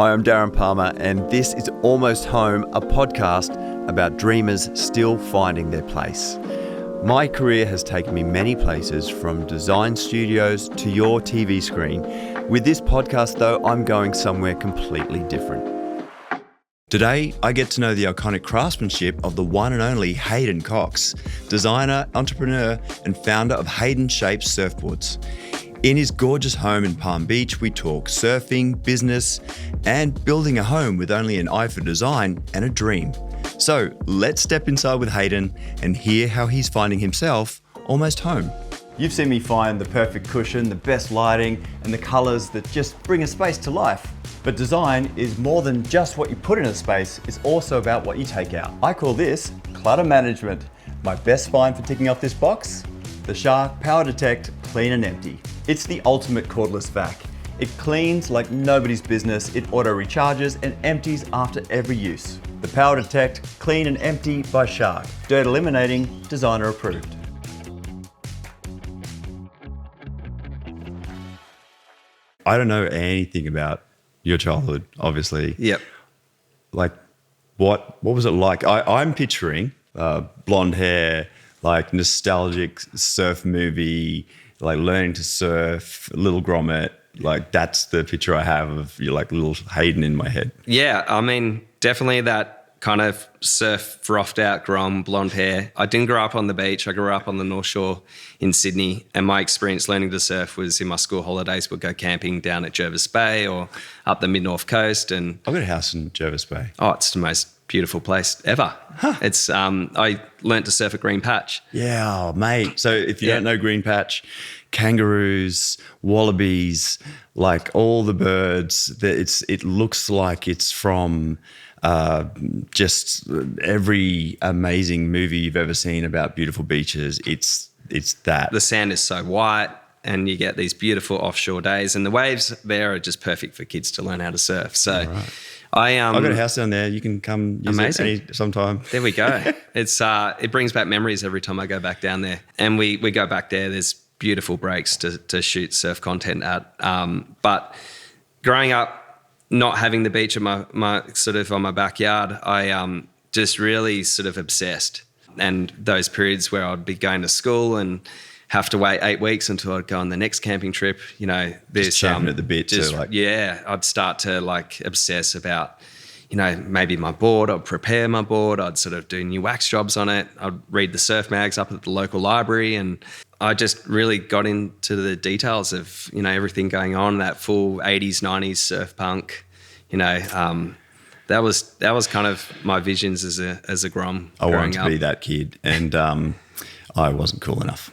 Hi, I'm Darren Palmer, and this is Almost Home, a podcast about dreamers still finding their place. My career has taken me many places, from design studios to your TV screen. With this podcast, though, I'm going somewhere completely different. Today, I get to know the iconic craftsmanship of the one and only Hayden Cox, designer, entrepreneur, and founder of Haydenshapes Surfboards. In his gorgeous home in Palm Beach, we talk surfing, business, and building a home with only an eye for design and a dream. So let's step inside with Hayden and hear how he's finding himself almost home. You've seen me find the perfect cushion, the best lighting, and the colors that just bring a space to life. But design is more than just what you put in a space, it's also about what you take out. I call this clutter management. My best find for ticking off this box? The Shark PowerDetect Clean Empty. It's the ultimate cordless vac. It cleans like nobody's business, it auto recharges and empties after every use. The PowerDetect Clean Empty by Shark. Dirt eliminating, designer approved. I don't know anything about your childhood, obviously. Yep. Like, what was it like? I'm picturing blonde hair, like nostalgic surf movie, like learning to surf, little grommet. Like, that's the picture I have of you, like little Hayden in my head. Yeah, I mean, definitely that kind of surf frothed out grom, blonde hair. I didn't grow up on the beach. I grew up on the North Shore in Sydney, and my experience learning to surf was in my school holidays. We'd go camping down at Jervis Bay or up the mid-north coast. And I've got a house in Jervis Bay. Oh, it's the most beautiful place ever. Huh. It's I learnt to surf at Green Patch. Yeah, mate. So if you don't know Green Patch, kangaroos, wallabies, like all the birds, it looks like it's from just every amazing movie you've ever seen about beautiful beaches. It's that. The sand is so white and you get these beautiful offshore days, and the waves there are just perfect for kids to learn how to surf. So I've got a house down there. You can come use it sometime. There we go. It's it brings back memories every time I go back down there. And we go back there. There's beautiful breaks to shoot surf content at. But growing up, not having the beach at my sort of on my backyard, I just really sort of obsessed. And those periods where I'd be going to school and have to wait 8 weeks until I'd go on the next camping trip, you know, there's champing at the bit. I'd start to like obsess about, you know, maybe my board. I'd prepare my board. I'd sort of do new wax jobs on it. I'd read the surf mags up at the local library, and I just really got into the details of, you know, everything going on, that full 80s, 90s surf punk, you know. That was kind of my visions as a grom. I wanted to be that kid, and I wasn't cool enough.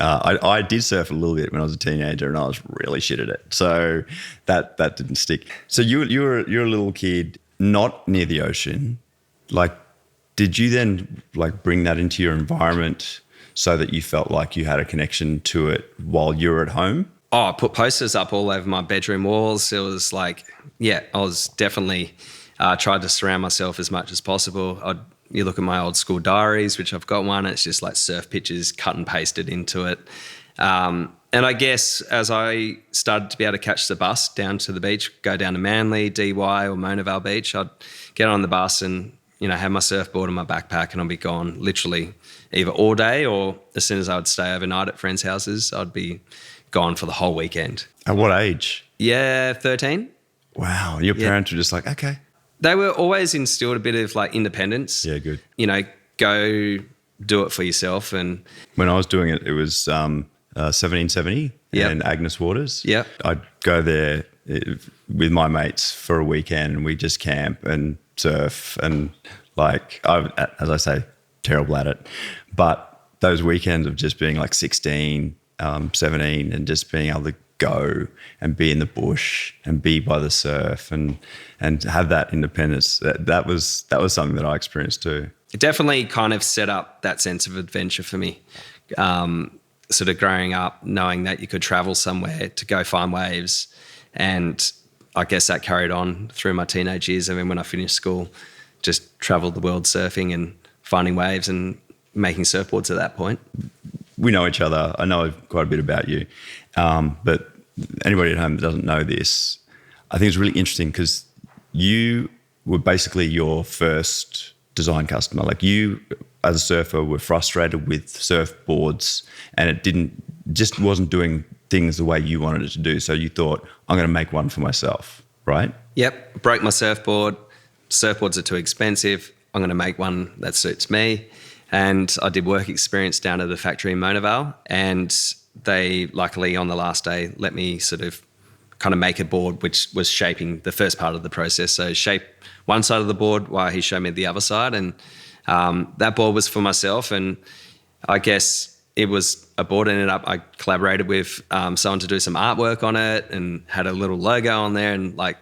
I did surf a little bit when I was a teenager, and I was really shit at it. So that didn't stick. So you're a little kid, not near the ocean. Like, did you then like bring that into your environment so that you felt like you had a connection to it while you were at home? Oh, I put posters up all over my bedroom walls. It was like, I was definitely tried to surround myself as much as possible. You look at my old school diaries, which I've got one, it's just like surf pictures cut and pasted into it. And I guess as I started to be able to catch the bus down to the beach, go down to Manly, DY or Mona Vale Beach, I'd get on the bus and, you know, have my surfboard in my backpack, and I'd be gone literally either all day, or as soon as I would stay overnight at friends' houses, I'd be gone for the whole weekend. At what age? Yeah, 13. Wow. Your parents were just like, okay. They were always instilled a bit of like independence. Yeah, good. You know, go do it for yourself. And when I was doing it, it was 1770 and Agnes Waters. Yeah. I'd go there with my mates for a weekend, and we just camp and surf, and like, as I say, terrible at it. But those weekends of just being like 16, 17, and just being able to go and be in the bush and be by the surf and have that independence, that was something that I experienced too. It definitely kind of set up that sense of adventure for me. Sort of growing up, knowing that you could travel somewhere to go find waves, and I guess that carried on through my teenage years. I mean, when I finished school, just traveled the world surfing and finding waves and making surfboards at that point. We know each other. I know quite a bit about you. But anybody at home that doesn't know this, I think it's really interesting because you were basically your first design customer. Like you, as a surfer, were frustrated with surfboards, and it just wasn't doing things the way you wanted it to do. So you thought, I'm going to make one for myself, right? Yep, broke my surfboard. Surfboards are too expensive. I'm going to make one that suits me. And I did work experience down at the factory in Mona Vale, and they luckily on the last day let me sort of kind of make a board which was shaping the first part of the process. So shape one side of the board while he showed me the other side, and that board was for myself. And I guess it was a board I collaborated with someone to do some artwork on it and had a little logo on there, and like,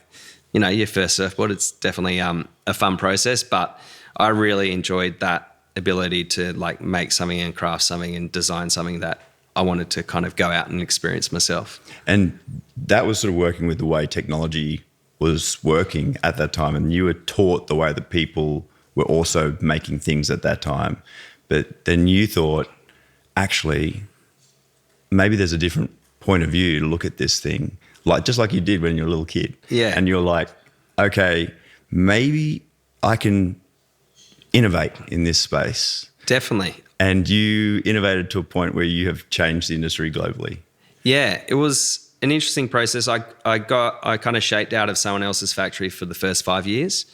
you know, your first surfboard, it's definitely a fun process, but I really enjoyed that ability to like make something and craft something and design something that I wanted to kind of go out and experience myself. And that was sort of working with the way technology was working at that time, and you were taught the way that people were also making things at that time. But then you thought, actually, maybe there's a different point of view to look at this thing, like just like you did when you were a little kid. Yeah. And you're like, okay, maybe I can innovate in this space. Definitely. And you innovated to a point where you have changed the industry globally. Yeah, it was an interesting process. I kind of shaped out of someone else's factory for the first 5 years,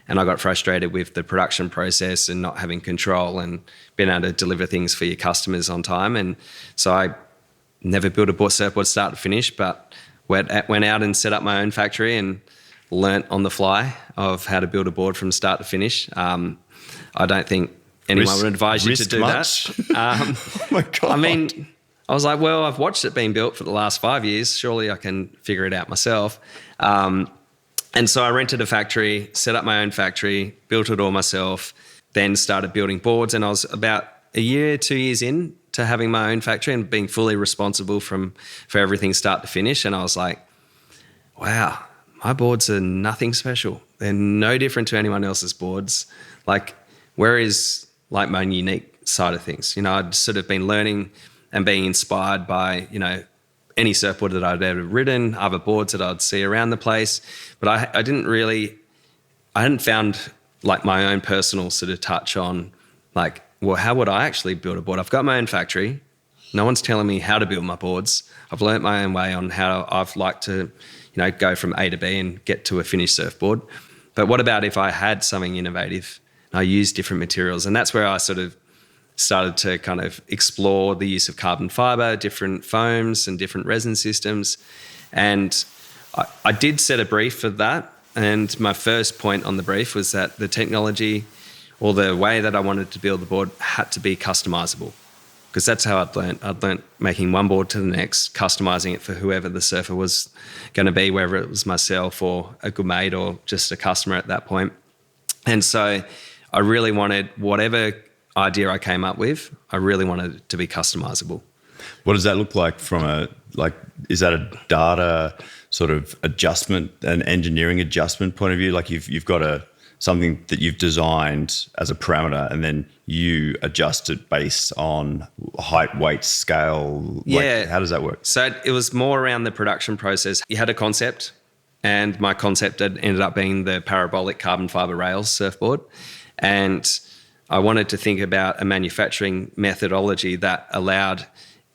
and I got frustrated with the production process and not having control and being able to deliver things for your customers on time. And so I never built a surfboard start to finish, but went out and set up my own factory and learnt on the fly of how to build a board from start to finish. I don't think anyone would advise you to do much? that. Oh my God. I mean, I was like, well, I've watched it being built for the last 5 years. Surely I can figure it out myself. And so I rented a factory, set up my own factory, built it all myself, then started building boards. And I was about a year, 2 years in to having my own factory and being fully responsible for everything start to finish. And I was like, wow, my boards are nothing special. They're no different to anyone else's boards. Like, where is like my unique side of things? You know, I'd sort of been learning and being inspired by, you know, any surfboard that I'd ever ridden, other boards that I'd see around the place. But I hadn't found like my own personal sort of touch on like, well, how would I actually build a board? I've got my own factory. No one's telling me how to build my boards. I've learnt my own way on how I've liked to, you know, go from A to B and get to a finished surfboard. But what about if I had something innovative? I use different materials, and that's where I sort of started to kind of explore the use of carbon fiber, different foams and different resin systems. And I did set a brief for that, and my first point on the brief was that the technology or the way that I wanted to build the board had to be customizable, because that's how I'd learnt making one board to the next, customizing it for whoever the surfer was going to be, whether it was myself or a good mate or just a customer at that point. And so I really wanted whatever idea I came up with, I really wanted it to be customizable. What does that look like is that a data sort of adjustment, an engineering adjustment point of view? Like you've got something that you've designed as a parameter, and then you adjust it based on height, weight, scale. Yeah. Like, how does that work? So it was more around the production process. You had a concept, and my concept had ended up being the parabolic carbon fiber rails surfboard. And I wanted to think about a manufacturing methodology that allowed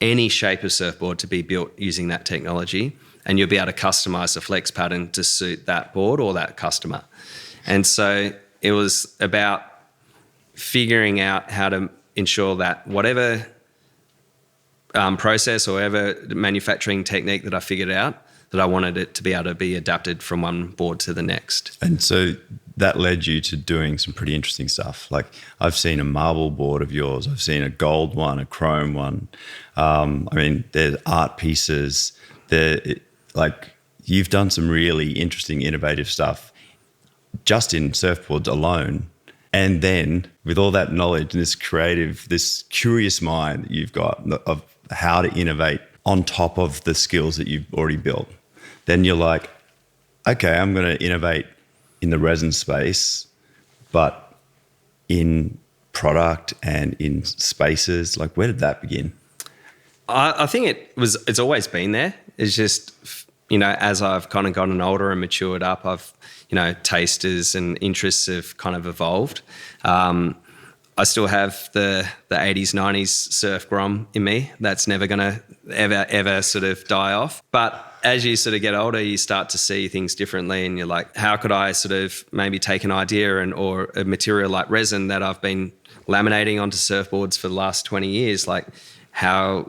any shape of surfboard to be built using that technology, and you'll be able to customize the flex pattern to suit that board or that customer. And so it was about figuring out how to ensure that whatever process or whatever manufacturing technique that I figured out, that I wanted it to be able to be adapted from one board to the next. And so that led you to doing some pretty interesting stuff. Like I've seen a marble board of yours. I've seen a gold one, a chrome one. I mean, there's art pieces. Like you've done some really interesting, innovative stuff just in surfboards alone. And then with all that knowledge and this curious mind that you've got of how to innovate on top of the skills that you've already built, then you're like, okay, I'm going to innovate in the resin space, but in product and in spaces. Like, where did that begin? I think it's always been there. It's just as I've kind of gotten older and matured up, I've, tasters and interests have kind of evolved. I still have the 80s, 90s surf grom in me. That's never going to ever sort of die off. But as you sort of get older, you start to see things differently, and you're like, how could I sort of maybe take an idea or a material like resin that I've been laminating onto surfboards for the last 20 years, like how,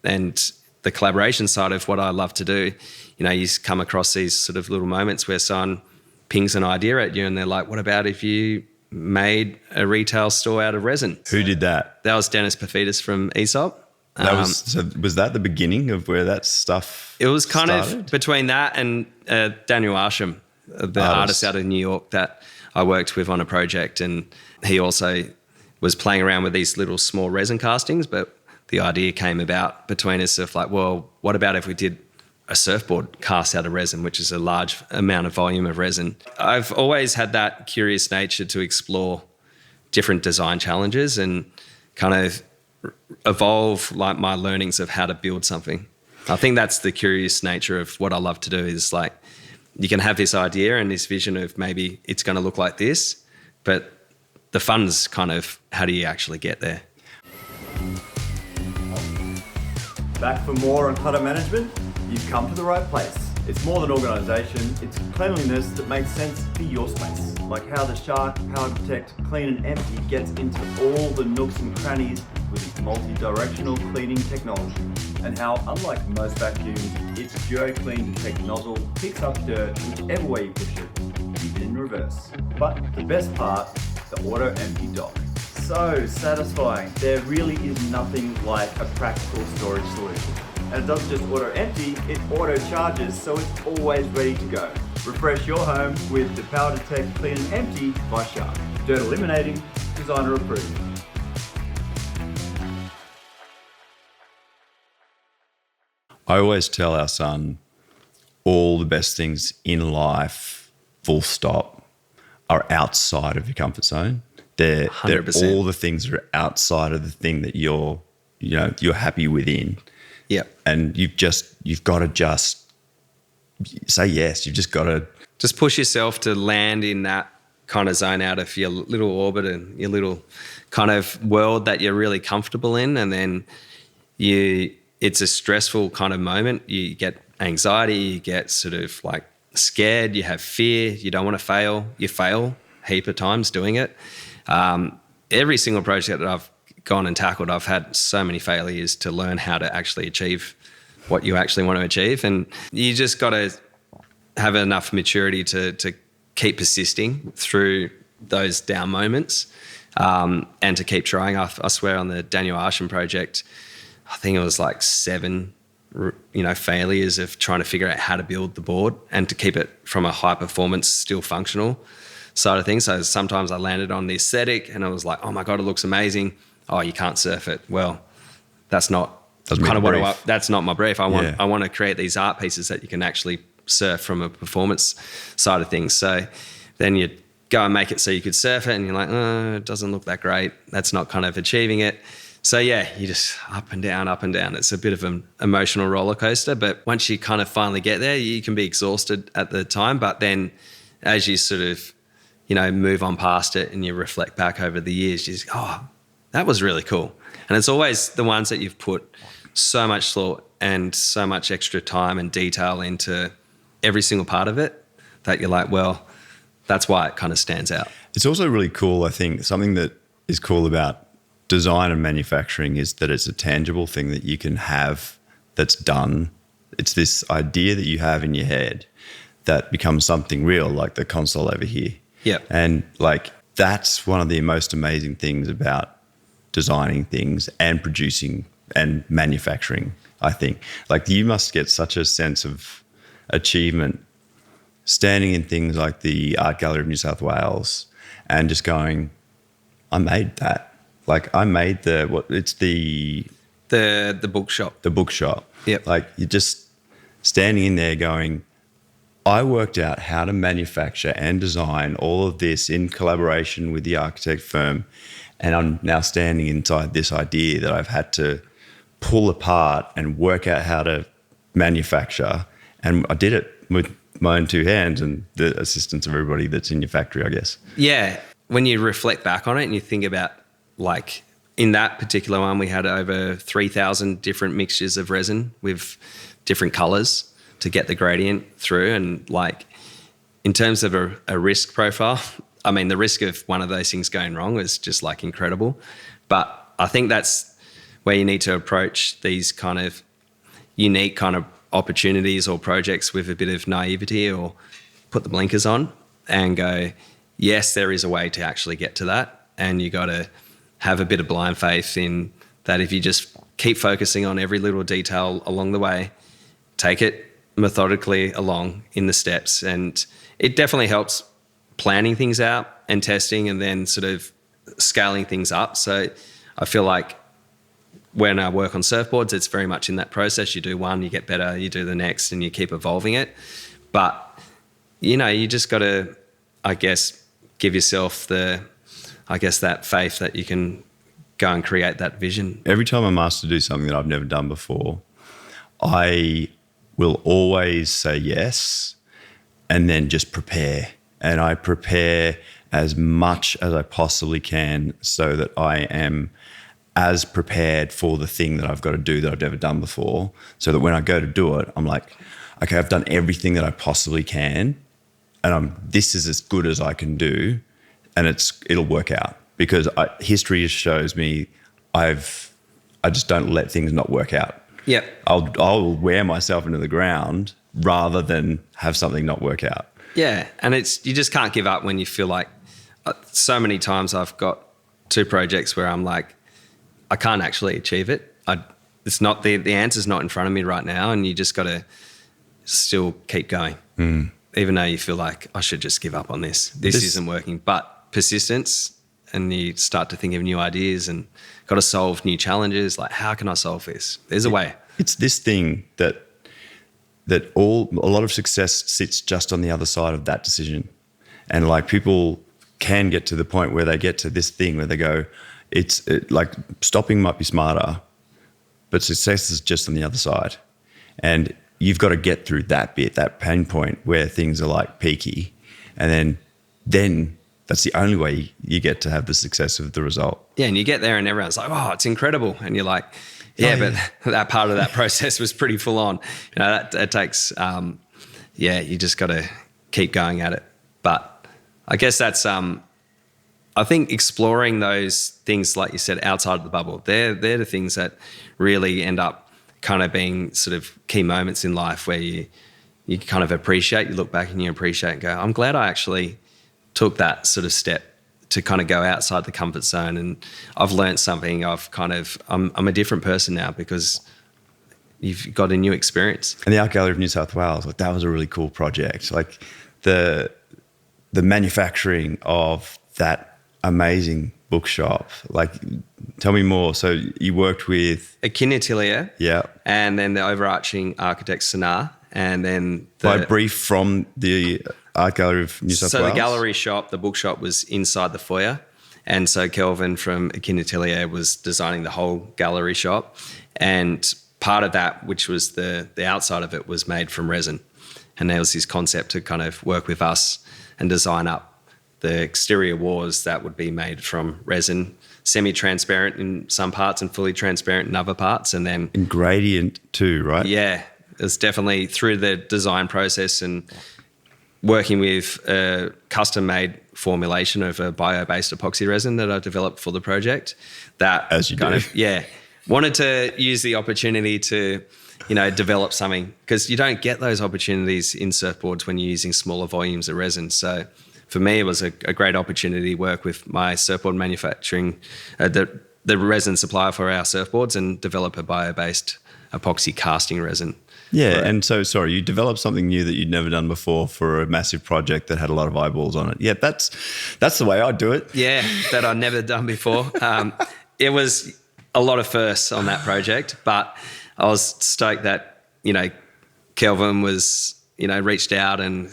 and the collaboration side of what I love to do, you come across these sort of little moments where someone pings an idea at you and they're like, what about if you made a retail store out of resin? Who did that? That was Dennis Paphitis from Aesop. Was that the beginning of where that stuff It was kind started? of between that and Daniel Arsham, the artist out of New York that I worked with on a project, and he also was playing around with these little small resin castings, but the idea came about between us of like, well, what about if we did a surfboard cast out of resin, which is a large amount of volume of resin. I've always had that curious nature to explore different design challenges and kind of evolve like my learnings of how to build something. I think that's the curious nature of what I love to do, is like you can have this idea and this vision of maybe it's going to look like this, but the fun's kind of how do you actually get there? Back for more on clutter management? You've come to the right place. It's more than organisation, it's cleanliness that makes sense for your space. Like how the Shark PowerDetect Clean and Empty gets into all the nooks and crannies with its multi-directional cleaning technology. And how, unlike most vacuums, its DuoClean Detect nozzle picks up dirt whichever way you push it, even in reverse. But the best part, the auto empty dock. So satisfying. There really is nothing like a practical storage solution. And it doesn't just auto empty, it auto charges, so it's always ready to go. Refresh your home with the PowerDetect Clean and Empty by Shark. Dirt eliminating, designer approved. I always tell our son all the best things in life, full stop, are outside of your comfort zone. They're 100%. all the things that are outside of the thing that you're happy within. Yeah. And you've got to just say yes. You've just got to just push yourself to land in that kind of zone out of your little orbit and your little kind of world that you're really comfortable in. And then it's a stressful kind of moment. You get anxiety, you get sort of like scared, you have fear, you don't want to fail. You fail a heap of times doing it. Every single project that I've gone and tackled, I've had so many failures to learn how to actually achieve what you actually want to achieve. And you just got to have enough maturity to keep persisting through those down moments, and to keep trying. I swear on the Daniel Arsham project, I think it was like 7 failures of trying to figure out how to build the board and to keep it from a high performance, still functional side of things. So sometimes I landed on the aesthetic and I was like, oh my God, it looks amazing. Oh, you can't surf it. Well, that's not kind of what that's not my brief. I want to create these art pieces that you can actually surf from a performance side of things. So then you go and make it so you could surf it and you're like, oh, it doesn't look that great. That's not kind of achieving it. So yeah, you just up and down, up and down. It's a bit of an emotional roller coaster, but once you kind of finally get there, you can be exhausted at the time. But then as you sort of, move on past it and you reflect back over the years, you just, oh, that was really cool. And it's always the ones that you've put so much thought and so much extra time and detail into every single part of it that you're like, well, that's why it kind of stands out. It's also really cool, I think, something that is cool about design and manufacturing is that it's a tangible thing that you can have that's done. It's this idea that you have in your head that becomes something real, like the console over here. Yeah. And like that's one of the most amazing things about designing things and producing and manufacturing, I think. Like you must get such a sense of achievement standing in things like the Art Gallery of New South Wales and just going, I made that. Like I made the bookshop. The bookshop. Yep. Like you're just standing in there going, I worked out how to manufacture and design all of this in collaboration with the architect firm. And I'm now standing inside this idea that I've had to pull apart and work out how to manufacture And I did it with my own two hands and the assistance of everybody that's in your factory, I guess. Yeah. When you reflect back on it and you think about, like, in that particular one, we had over 3,000 different mixtures of resin with different colours to get the gradient through. And, like, in terms of a risk profile, I mean, the risk of one of those things going wrong is just, like, incredible. But I think that's where you need to approach these kind of unique kind of opportunities or projects with a bit of naivety, or put the blinkers on and go, yes, there is a way to actually get to that. And you got to have a bit of blind faith in that. If you just keep focusing on every little detail along the way, take it methodically along in the steps. And it definitely helps planning things out and testing and then sort of scaling things up. So I feel like when I work on surfboards, it's very much in that process. You do one, you get better, you do the next, and you keep evolving it. But, you know, you just got to, I guess, give yourself that faith that you can go and create that vision. Every time I'm asked to do something that I've never done before, I will always say yes and then just prepare. And I prepare as much as I possibly can so that I am as prepared for the thing that I've got to do that I've never done before, so that when I go to do it, I'm like, okay, I've done everything that I possibly can, and this is as good as I can do, and it'll work out, because history shows me I just don't let things not work out. Yeah, I'll wear myself into the ground rather than have something not work out. Yeah, and you just can't give up when you feel like, so many times I've got two projects where I'm like, I can't actually achieve it. It's not the answer's not in front of me right now, and you just got to still keep going, even though you feel like I should just give up on this. This isn't working. But persistence, and you start to think of new ideas and got to solve new challenges. Like, how can I solve this? There's a way. It's this thing that a lot of success sits just on the other side of that decision, and like people can get to the point where they get to this thing where they go, like stopping might be smarter, but success is just on the other side. And you've got to get through that bit, that pain point where things are like peaky. And then that's the only way you get to have the success of the result. Yeah, and you get there and everyone's like, oh, it's incredible. And you're like, but that part of that process was pretty full on. You know, that takes, you just got to keep going at it. But I guess that's, I think exploring those things, like you said, outside of the bubble, they're the things that really end up kind of being sort of key moments in life where you kind of appreciate, you look back and you appreciate and go, I'm glad I actually took that sort of step to kind of go outside the comfort zone. And I've learned something. I'm a different person now because you've got a new experience. And the Art Gallery of New South Wales, like that was a really cool project. Like the manufacturing of that amazing bookshop. Like, tell me more. So you worked with Akin Atelier, yeah, and then the overarching architect Sanar, and then by brief from the Art Gallery of New South Wales. So the gallery shop, the bookshop was inside the foyer, and so Kelvin from Akin Atelier was designing the whole gallery shop, and part of that, which was the outside of it, was made from resin, and there was this concept to kind of work with us and design up the exterior walls that would be made from resin, semi-transparent in some parts and fully transparent in other parts. And then in gradient too, right? Yeah, it's definitely through the design process and working with a custom-made formulation of a bio-based epoxy resin that I developed for the project. That, as you do, wanted to use the opportunity to, develop something, because you don't get those opportunities in surfboards when you're using smaller volumes of resin. So for me, it was a great opportunity to work with my surfboard manufacturing, the resin supplier for our surfboards, and develop a bio-based epoxy casting resin. Yeah, and so, sorry, you developed something new that you'd never done before for a massive project that had a lot of eyeballs on it. Yeah, that's the way I do it. Yeah, that I'd never done before. It was a lot of firsts on that project, but I was stoked that, Kelvin was, reached out and,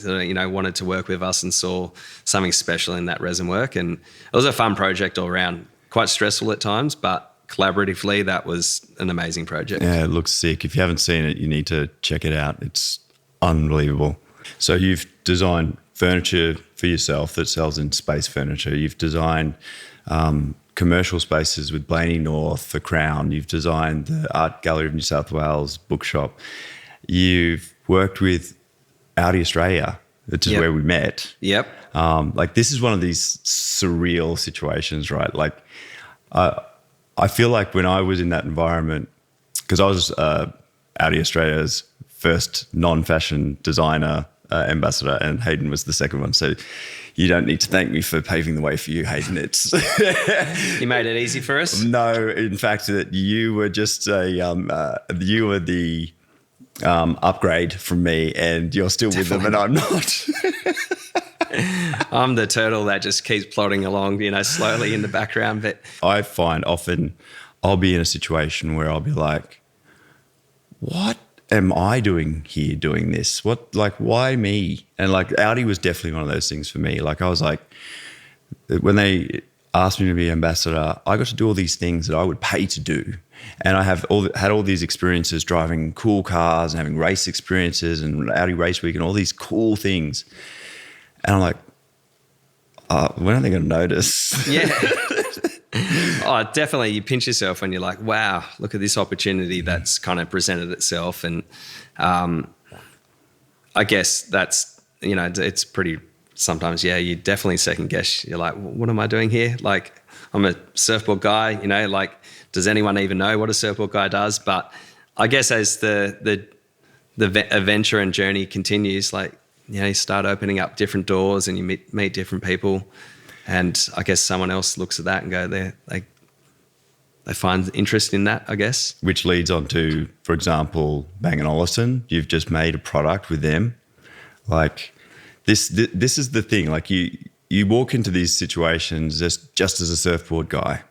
wanted to work with us and saw something special in that resin work. And it was a fun project all around, quite stressful at times, but collaboratively, that was an amazing project. Yeah, it looks sick. If you haven't seen it, you need to check it out. It's unbelievable. So you've designed furniture for yourself that sells in Space Furniture. You've designed commercial spaces with Blaney North for Crown. You've designed the Art Gallery of New South Wales bookshop. You've worked with Audi Australia, which is where we met. Yep. Like this is one of these surreal situations, right? Like I feel like when I was in that environment, because I was Audi Australia's first non-fashion designer ambassador, and Hayden was the second one. So you don't need to thank me for paving the way for you, Hayden. It's You made it easy for us. No, in fact, that you were just you were the upgrade from me, and you're still with them, and I'm not. I'm the turtle that just keeps plodding along, slowly in the background. But I find often I'll be in a situation where I'll be like, what am I doing here doing this? Why me? And like Audi was definitely one of those things for me. Like I was like, when they asked me to be ambassador, I got to do all these things that I would pay to do. And I had all these experiences driving cool cars and having race experiences and Audi Race Week and all these cool things. And I'm like, when are they going to notice? Yeah. Oh, definitely. You pinch yourself when you're like, wow, look at this opportunity that's kind of presented itself. And I guess that's, it's pretty, sometimes, you definitely second guess. You're like, what am I doing here? Like, I'm a surfboard guy, like, does anyone even know what a surfboard guy does? But I guess as the adventure and journey continues, like, you start opening up different doors and you meet different people. And I guess someone else looks at that and go, they find interest in that, I guess. Which leads on to, for example, Bang & Olufsen. You've just made a product with them. Like this is the thing. Like you walk into these situations just as a surfboard guy.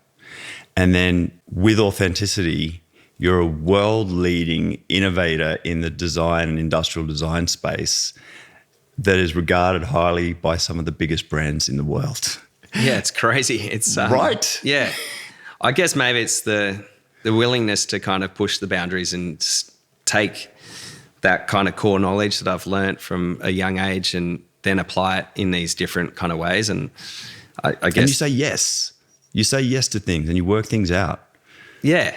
And then with authenticity, you're a world-leading innovator in the design and industrial design space that is regarded highly by some of the biggest brands in the world. Yeah, it's crazy. It's right. Yeah, I guess maybe it's the willingness to kind of push the boundaries and take that kind of core knowledge that I've learnt from a young age and then apply it in these different kind of ways. And I guess. And you say yes. You say yes to things and you work things out. Yeah,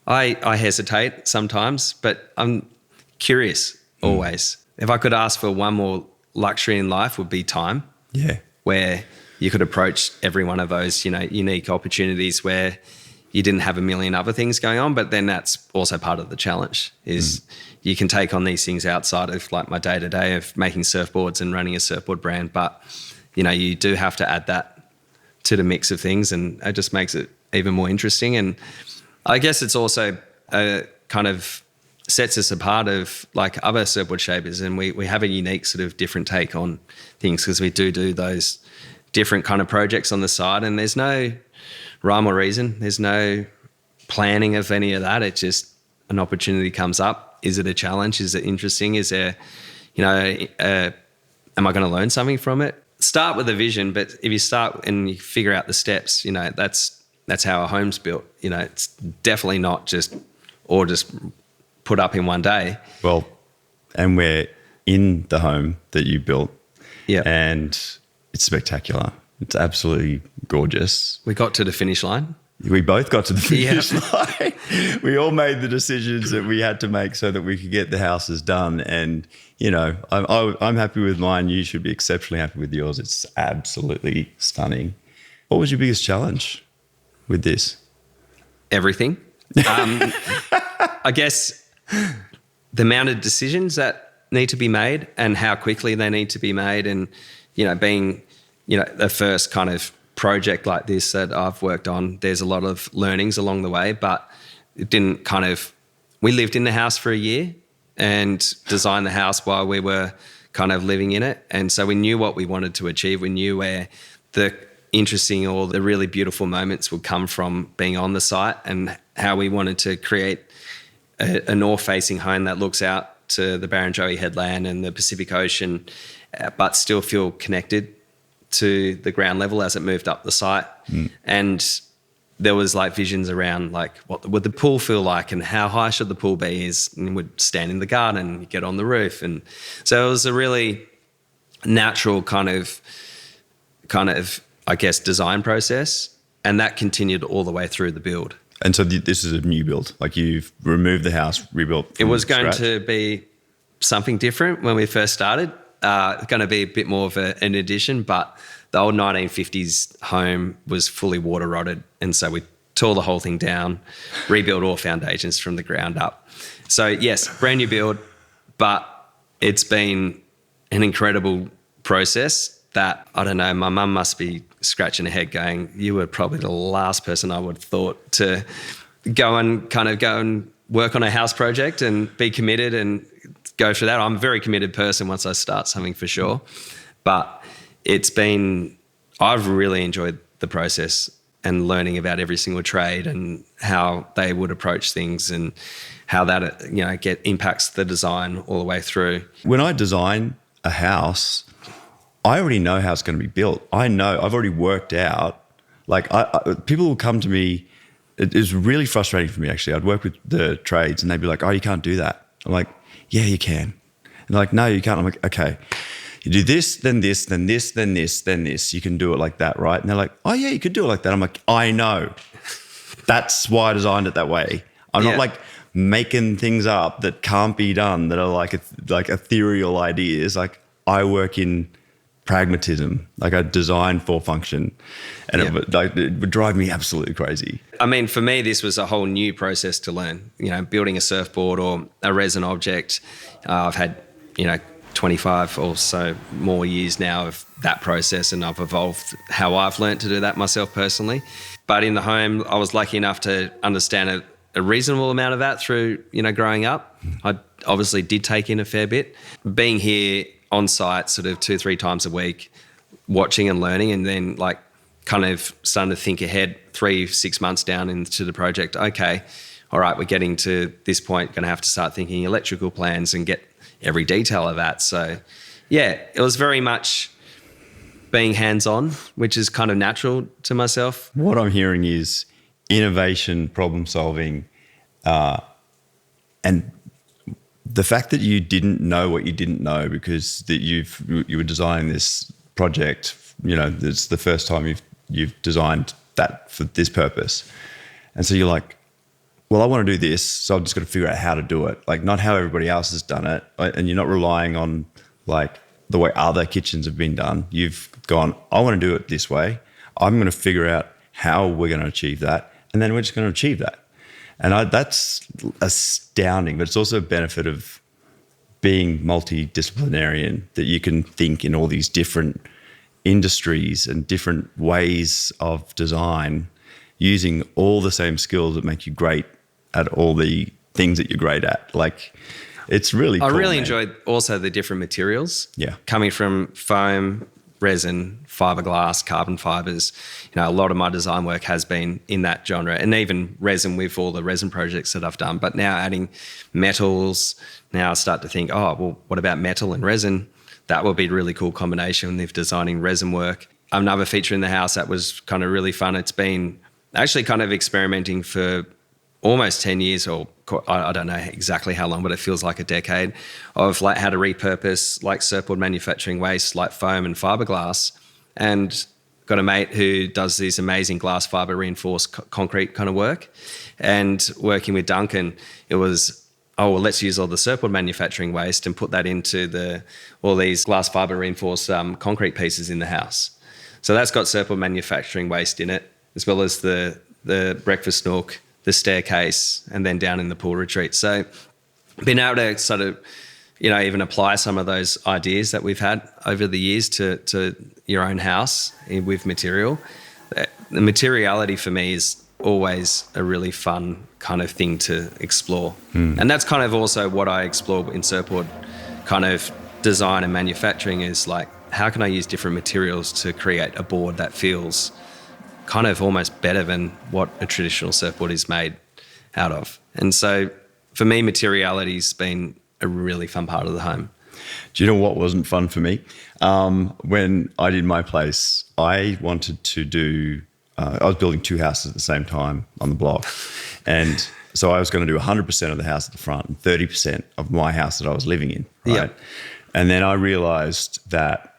I hesitate sometimes, but I'm curious always. If I could ask for one more luxury in life, would be time. Yeah. Where you could approach every one of those, unique opportunities where you didn't have a million other things going on, but then that's also part of the challenge is you can take on these things outside of like my day-to-day of making surfboards and running a surfboard brand. But, you do have to add that to the mix of things and it just makes it even more interesting. And I guess it's also kind of sets us apart of like other surfboard shapers, and we have a unique sort of different take on things because we do those different kind of projects on the side, and there's no rhyme or reason. There's no planning of any of that. It's just an opportunity comes up. Is it a challenge? Is it interesting? Is there, am I going to learn something from it? Start with a vision, but if you start and you figure out the steps, that's how a home's built. It's definitely not just put up in one day. Well, and we're in the home that you built. Yeah. And it's spectacular. It's absolutely gorgeous. We got to the finish line. We both got to the finish line. We all made the decisions that we had to make so that we could get the houses done. And, I'm happy with mine. You should be exceptionally happy with yours. It's absolutely stunning. What was your biggest challenge with this? Everything. I guess the amount of decisions that need to be made and how quickly they need to be made, and being the first kind of project like this that I've worked on, there's a lot of learnings along the way, but it didn't we lived in the house for a year and designed the house while we were kind of living in it, and so we knew what we wanted to achieve. We knew where the interesting or the really beautiful moments would come from being on the site, and how we wanted to create a north-facing home that looks out to the Barrenjoey headland and the Pacific Ocean, but still feel connected to the ground level as it moved up the site. And there was like visions around like what would the pool feel like and how high should the pool be and we'd stand in the garden, you get on the roof. And so it was a really natural kind of, I guess, design process. And that continued all the way through the build. And so this is a new build. Like you've removed the house, rebuilt from It was going scratch. to be something different when we first started. Going to be a bit more of an addition, but the old 1950s home was fully water rotted. And so we tore the whole thing down, rebuilt all foundations from the ground up. So yes, brand new build, but it's been an incredible process that, I don't know, my mum must be scratching her head going, you were probably the last person I would have thought to go and work on a house project and be committed and go through that. I'm a very committed person once I start something, for sure. But I've really enjoyed the process and learning about every single trade and how they would approach things and how that, impacts the design all the way through. When I design a house, I already know how it's going to be built. I know, I've already worked out, like people will come to me. It is really frustrating for me, actually. I'd work with the trades and they'd be like, oh, you can't do that. I'm like, yeah, you can. And they're like, no, you can't. I'm like, okay, you do this, then this, then this, then this, then this. You can do it like that, right? And they're like, oh yeah, you could do it like that. I'm like, I know. That's why I designed it that way. I'm not like making things up that can't be done, that are like ethereal ideas. Like I work in pragmatism, like I design for function, and it would drive me absolutely crazy. I mean, for me, this was a whole new process to learn. Building a surfboard or a resin object. I've had 25 or so more years now of that process, and I've evolved how I've learned to do that myself personally. But in the home, I was lucky enough to understand a reasonable amount of that through growing up. I obviously did take in a fair bit. Being here on site sort of 2-3 times a week, watching and learning, and then like kind of starting to think ahead 3-6 months down into the project. Okay, all right, we're getting to this point, going to have to start thinking electrical plans and get every detail of that. So yeah, it was very much being hands-on, which is kind of natural to myself. What I'm hearing is innovation, problem solving, and the fact that you didn't know what you didn't know because that you were designing this project, it's the first time you've designed that for this purpose. And so you're like, well, I want to do this, so I've just got to figure out how to do it. Like not how everybody else has done it. And you're not relying on like the way other kitchens have been done. You've gone, I want to do it this way. I'm going to figure out how we're going to achieve that. And then we're just going to achieve that. And that's astounding, but it's also a benefit of being multidisciplinarian, that you can think in all these different industries and different ways of design, using all the same skills that make you great at all the things that you're great at. Like, it's really cool. I really enjoyed also the different materials. Yeah. Coming from foam, resin, fiberglass, carbon fibers. A lot of my design work has been in that genre, and even resin with all the resin projects that I've done. But now adding metals, now I start to think, oh, well, what about metal and resin? That would be a really cool combination if designing resin work. Another feature in the house that was kind of really fun. It's been actually kind of experimenting for almost 10 years, or I don't know exactly how long, but it feels like a decade, of like how to repurpose like surfboard manufacturing waste like foam and fiberglass. And got a mate who does these amazing glass fiber reinforced concrete kind of work. And working with Duncan, it was, oh, well, let's use all the surfboard manufacturing waste and put that into all these glass fiber reinforced concrete pieces in the house. So that's got surfboard manufacturing waste in it, as well as the breakfast nook, the staircase, and then down in the pool retreat. So being able to sort of, even apply some of those ideas that we've had over the years to your own house with material. The materiality for me is always a really fun kind of thing to explore. And that's kind of also what I explore in surfboard kind of design and manufacturing, is like, how can I use different materials to create a board that feels kind of almost better than what a traditional surfboard is made out of. And so for me, materiality's been a really fun part of the home. Do you know what wasn't fun for me? When I did my place, I wanted to do I was building 2 houses at the same time on the block. And so I was going to do 100% of the house at the front and 30% of my house that I was living in. Right. Yep. And then I realized that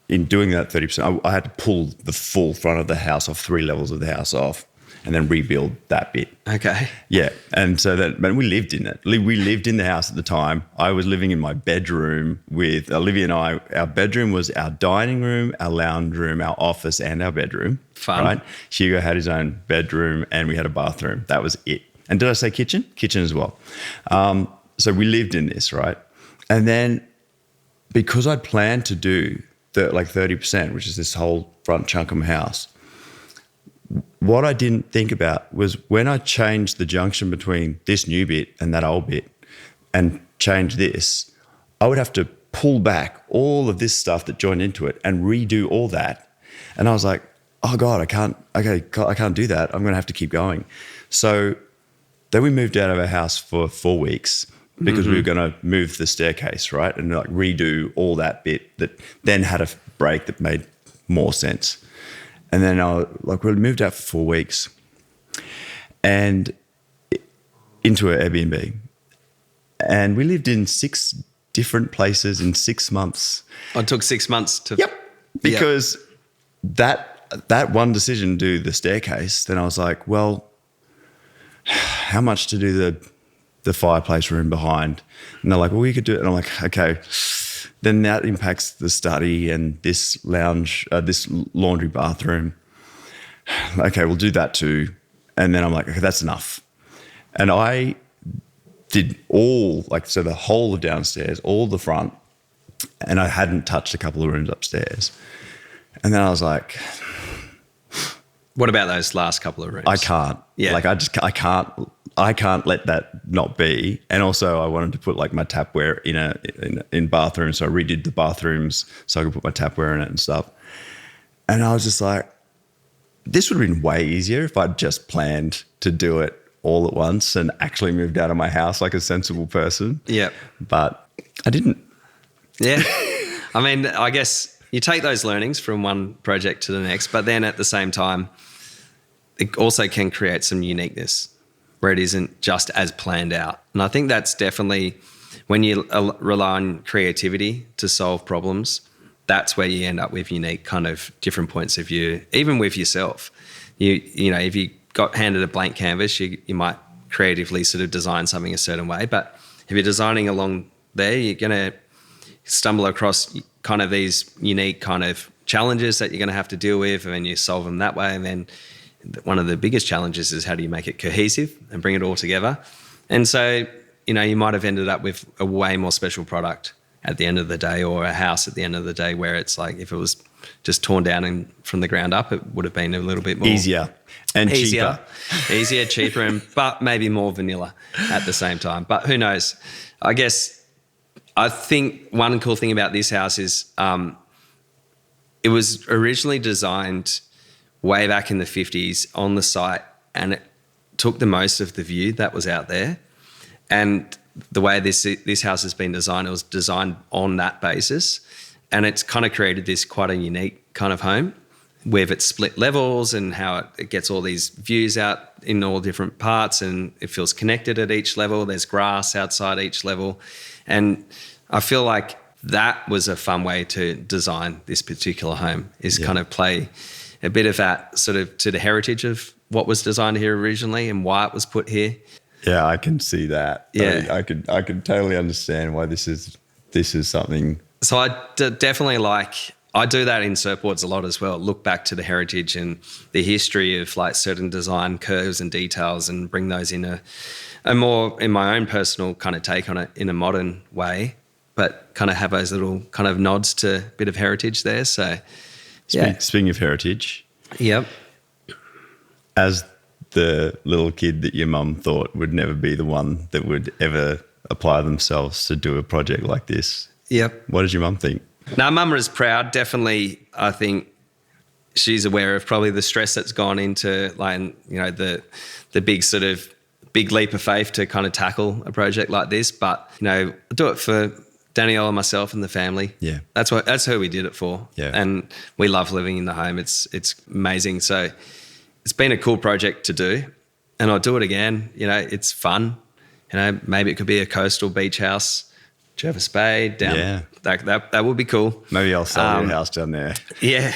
in doing that 30%, I had to pull the full front of the house off, 3 levels of the house off, and then rebuild that bit. Okay. Yeah. And so but we lived in it. We lived in the house at the time. I was living in my bedroom with Olivia and I. Our bedroom was our dining room, our lounge room, our office, and our bedroom. Fun. Right? Hugo had his own bedroom and we had a bathroom. That was it. And did I say kitchen? Kitchen as well. So we lived in this, right? And then because I'd planned to do 30%, which is this whole front chunk of my house, what I didn't think about was when I changed the junction between this new bit and that old bit and changed this, I would have to pull back all of this stuff that joined into it and redo all that. And I was like, oh God, I can't do that. I'm going to have to keep going. So then we moved out of our house for 4 weeks because we were going to move the staircase, right? And like redo all that bit that then had a break that made more sense. And then we moved out for 4 weeks and into an Airbnb. And we lived in 6 different places in 6 months. Oh, it took 6 months to... Yep. Because that one decision to do the staircase, then I was like, well, how much to do the fireplace room behind? And they're like, well, we could do it. And I'm like, okay. Then that impacts the study and this lounge, this laundry bathroom. Okay, we'll do that too. And then I'm like, okay, that's enough. And I did so the whole of downstairs, all the front, and I hadn't touched a couple of rooms upstairs. And then I was like, what about those last couple of rooms? I can't. Yeah. Like I can't let that not be. And also I wanted to put like my tapware in bathrooms. So I redid the bathrooms so I could put my tapware in it and stuff. And I was just like, this would have been way easier if I'd just planned to do it all at once and actually moved out of my house like a sensible person. Yeah. But I didn't. Yeah. I mean, I guess you take those learnings from one project to the next, but then at the same time, it also can create some uniqueness where it isn't just as planned out. And I think that's definitely when you rely on creativity to solve problems, that's where you end up with unique kind of different points of view, even with yourself. You know, if you got handed a blank canvas, you might creatively sort of design something a certain way. But if you're designing along there, you're going to stumble across kind of these unique kind of challenges that you're going to have to deal with, and then you solve them that way. And then one of the biggest challenges is how do you make it cohesive and bring it all together? And so, you know, you might have ended up with a way more special product at the end of the day, or a house at the end of the day, where it's like if it was just torn down and from the ground up, it would have been a little bit more easier and cheaper. Easier, cheaper, but maybe more vanilla at the same time. But who knows? I guess I think one cool thing about this house is it was originally designed way back in the 50s on the site, and it took the most of the view that was out there. And the way this house has been designed, it was designed on that basis, and it's kind of created this quite a unique kind of home with its split levels and how it gets all these views out in all different parts, and it feels connected at each level. There's grass outside each level, and I feel like that was a fun way to design this particular home, is kind of play a bit of that sort of to the heritage of what was designed here originally and why it was put here. Yeah, I can see that. Yeah. I could totally understand why this is something. So I definitely I do that in surfboards a lot as well. Look back to the heritage and the history of like certain design curves and details, and bring those in a more, in my own personal kind of take on it, in a modern way, but kind of have those little kind of nods to a bit of heritage there. So Speaking of heritage. Yep. As the little kid that your mum thought would never be the one that would ever apply themselves to do a project like this. Yep. What did your mum think? No, Mum is proud. Definitely, I think she's aware of probably the stress that's gone into, like, you know, the big sort of big leap of faith to kind of tackle a project like this. But, you know, I do it for Danielle and myself and the family. Yeah. That's who we did it for. Yeah. And we love living in the home. It's amazing. So it's been a cool project to do, and I'll do it again. You know, it's fun. You know, maybe it could be a coastal beach house, Jervis Bay down. Yeah. That would be cool. Maybe I'll sell you a house down there. Yeah.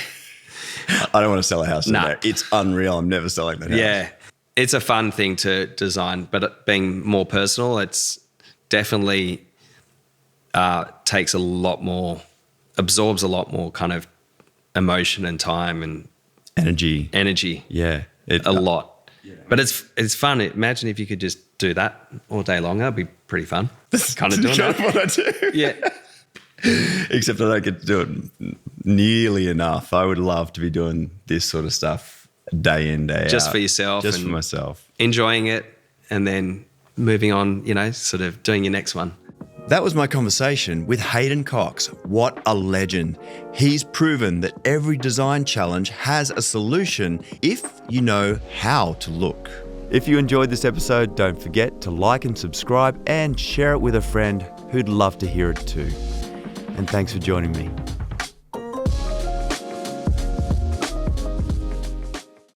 I don't want to sell a house down Nah. there. It's unreal. I'm never selling that house. Yeah. It's a fun thing to design, but it being more personal, it's definitely takes a lot more, absorbs a lot more kind of emotion and time and Energy. Yeah. A lot. Yeah. But it's fun. Imagine if you could just do that all day long. That'd be pretty fun. Kind of doing that. What I do. Yeah. Except I don't get to do it nearly enough. I would love to be doing this sort of stuff day in, day out. Just for yourself. Just for myself. Enjoying it and then moving on, you know, sort of doing your next one. That was my conversation with Hayden Cox. What a legend. He's proven that every design challenge has a solution if you know how to look. If you enjoyed this episode, don't forget to like and subscribe and share it with a friend who'd love to hear it too. And thanks for joining me.